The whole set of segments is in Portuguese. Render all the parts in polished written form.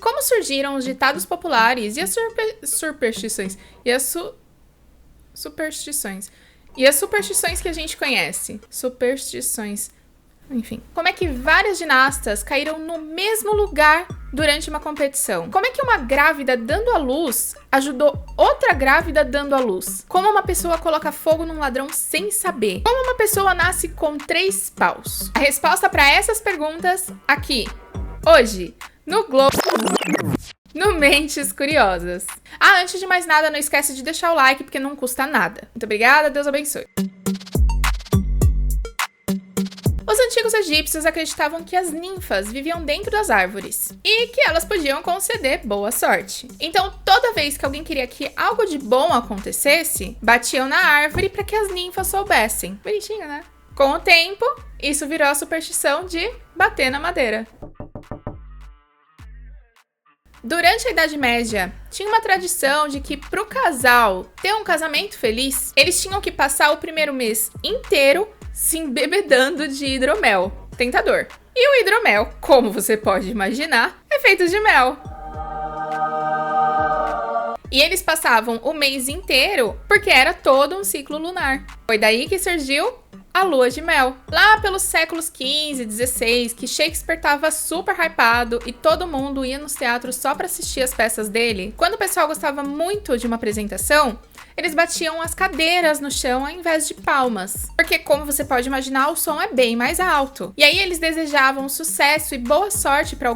Como surgiram os ditados populares e as superstições? Superstições. E as superstições que a gente conhece? Superstições. Enfim. Como é que várias ginastas caíram no mesmo lugar durante uma competição? Como é que uma grávida dando à luz ajudou outra grávida dando à luz? Como uma pessoa coloca fogo num ladrão sem saber? Como uma pessoa nasce com 3 paus? A resposta para essas perguntas aqui, hoje, no Globo, no Mentes Curiosas. Antes de mais nada, não esquece de deixar o like, porque não custa nada. Muito obrigada, Deus abençoe. Os antigos egípcios acreditavam que as ninfas viviam dentro das árvores e que elas podiam conceder boa sorte. Então, toda vez que alguém queria que algo de bom acontecesse, batiam na árvore para que as ninfas soubessem. Bonitinho, né? Com o tempo, isso virou a superstição de bater na madeira. Durante a Idade Média, tinha uma tradição de que para o casal ter um casamento feliz, eles tinham que passar o primeiro mês inteiro se embebedando de hidromel. Tentador. E o hidromel, como você pode imaginar, é feito de mel. E eles passavam o mês inteiro porque era todo um ciclo lunar. Foi daí que surgiu a lua de mel. Lá pelos séculos XV, XVI, que Shakespeare estava super hypado e todo mundo ia nos teatros só para assistir as peças dele, quando o pessoal gostava muito de uma apresentação, eles batiam as cadeiras no chão ao invés de palmas. Porque, como você pode imaginar, o som é bem mais alto. E aí eles desejavam sucesso e boa sorte para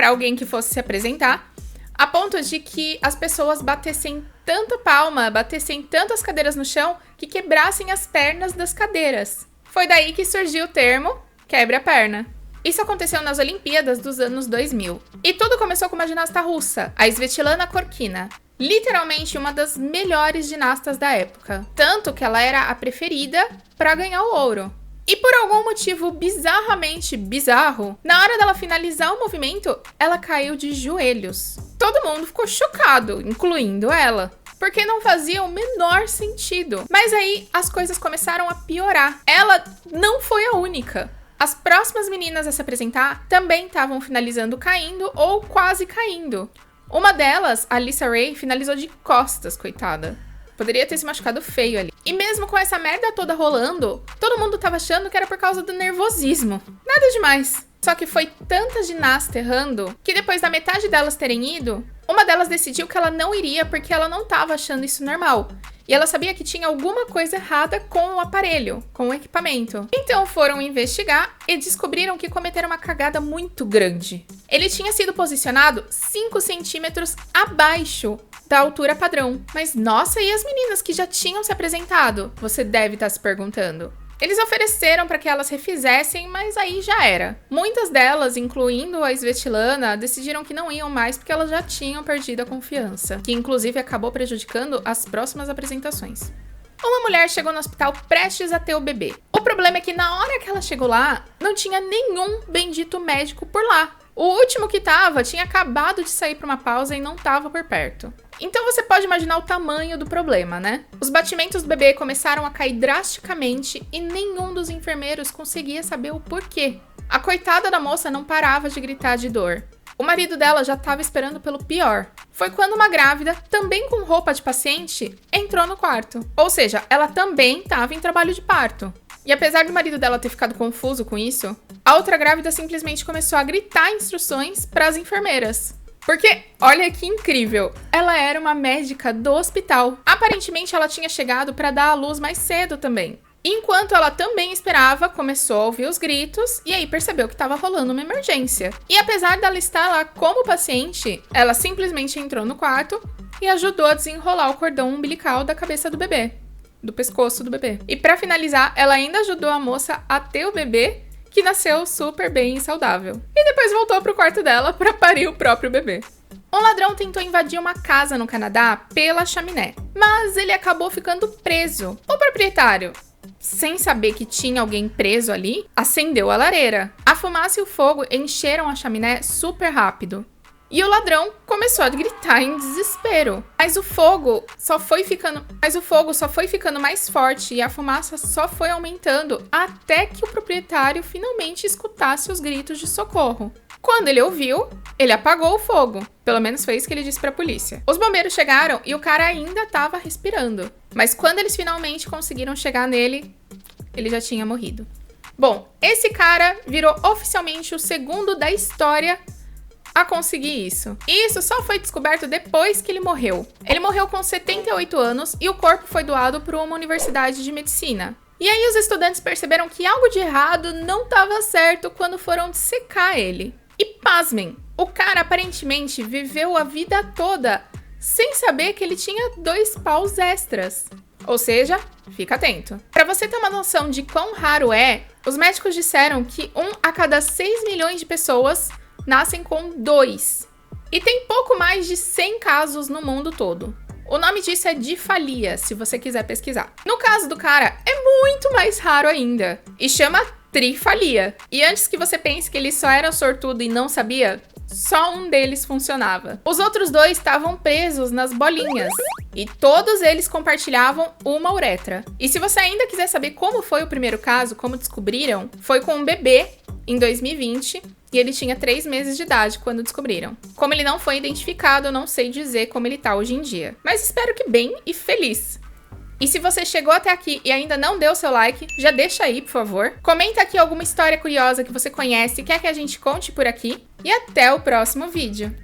alguém que fosse se apresentar, a ponto de que as pessoas batessem tanta palma, batessem tantas cadeiras no chão, que quebrassem as pernas das cadeiras. Foi daí que surgiu o termo quebra-perna. Isso aconteceu nas Olimpíadas dos anos 2000. E tudo começou com uma ginasta russa, a Svetlana Korkina. Literalmente uma das melhores ginastas da época. Tanto que ela era a preferida para ganhar o ouro. E por algum motivo bizarramente bizarro, na hora dela finalizar o movimento, ela caiu de joelhos. Todo mundo ficou chocado, incluindo ela, porque não fazia o menor sentido. Mas aí as coisas começaram a piorar. Ela não foi a única. As próximas meninas a se apresentar também estavam finalizando caindo ou quase caindo. Uma delas, a Lisa Ray, finalizou de costas, coitada. Poderia ter se machucado feio ali. E mesmo com essa merda toda rolando, todo mundo tava achando que era por causa do nervosismo. Nada demais. Só que foi tanta ginasta errando que depois da metade delas terem ido, uma delas decidiu que ela não iria porque ela não tava achando isso normal. E ela sabia que tinha alguma coisa errada com o aparelho, com o equipamento. Então foram investigar e descobriram que cometeram uma cagada muito grande. Ele tinha sido posicionado 5 centímetros abaixo da altura padrão. Mas nossa, e as meninas que já tinham se apresentado? Você deve estar se perguntando. Eles ofereceram para que elas refizessem, mas aí já era. Muitas delas, incluindo a Svetlana, decidiram que não iam mais porque elas já tinham perdido a confiança, que inclusive acabou prejudicando as próximas apresentações. Uma mulher chegou no hospital prestes a ter o bebê. O problema é que na hora que ela chegou lá, não tinha nenhum bendito médico por lá. O último que tava tinha acabado de sair para uma pausa e não tava por perto. Então você pode imaginar o tamanho do problema, né? Os batimentos do bebê começaram a cair drasticamente e nenhum dos enfermeiros conseguia saber o porquê. A coitada da moça não parava de gritar de dor. O marido dela já estava esperando pelo pior. Foi quando uma grávida, também com roupa de paciente, entrou no quarto. Ou seja, ela também estava em trabalho de parto. E apesar do marido dela ter ficado confuso com isso, a outra grávida simplesmente começou a gritar instruções para as enfermeiras. Porque, olha que incrível, ela era uma médica do hospital. Aparentemente, ela tinha chegado para dar à luz mais cedo também. Enquanto ela também esperava, começou a ouvir os gritos e aí percebeu que estava rolando uma emergência. E apesar dela estar lá como paciente, ela simplesmente entrou no quarto e ajudou a desenrolar o cordão umbilical da cabeça do bebê, do pescoço do bebê. E para finalizar, ela ainda ajudou a moça a ter o bebê, que nasceu super bem e saudável. E depois voltou pro quarto dela para parir o próprio bebê. Um ladrão tentou invadir uma casa no Canadá pela chaminé, mas ele acabou ficando preso. O proprietário, sem saber que tinha alguém preso ali, acendeu a lareira. A fumaça e o fogo encheram a chaminé super rápido. E o ladrão começou a gritar em desespero. Mas o fogo só foi ficando mais forte e a fumaça só foi aumentando até que o proprietário finalmente escutasse os gritos de socorro. Quando ele ouviu, ele apagou o fogo. Pelo menos foi isso que ele disse pra polícia. Os bombeiros chegaram e o cara ainda tava respirando. Mas quando eles finalmente conseguiram chegar nele, ele já tinha morrido. Bom, esse cara virou oficialmente o segundo da história a conseguir isso. E isso só foi descoberto depois que ele morreu. Ele morreu com 78 anos e o corpo foi doado para uma universidade de medicina. E aí os estudantes perceberam que algo de errado não estava certo quando foram dissecar ele. E pasmem, o cara aparentemente viveu a vida toda sem saber que ele tinha 2 paus extras. Ou seja, fica atento. Para você ter uma noção de quão raro é, os médicos disseram que 1 a cada 6 milhões de pessoas nascem com 2. E tem pouco mais de 100 casos no mundo todo. O nome disso é difalia, se você quiser pesquisar. No caso do cara, é muito mais raro ainda. E chama trifalia. E antes que você pense que ele só era sortudo e não sabia, só um deles funcionava. Os outros 2 estavam presos nas bolinhas. E todos eles compartilhavam uma uretra. E se você ainda quiser saber como foi o primeiro caso, como descobriram, foi com um bebê em 2020 e ele tinha 3 meses de idade quando descobriram. Como ele não foi identificado, eu não sei dizer como ele tá hoje em dia. Mas espero que bem e feliz. E se você chegou até aqui e ainda não deu seu like, já deixa aí, por favor. Comenta aqui alguma história curiosa que você conhece e quer que a gente conte por aqui. E até o próximo vídeo.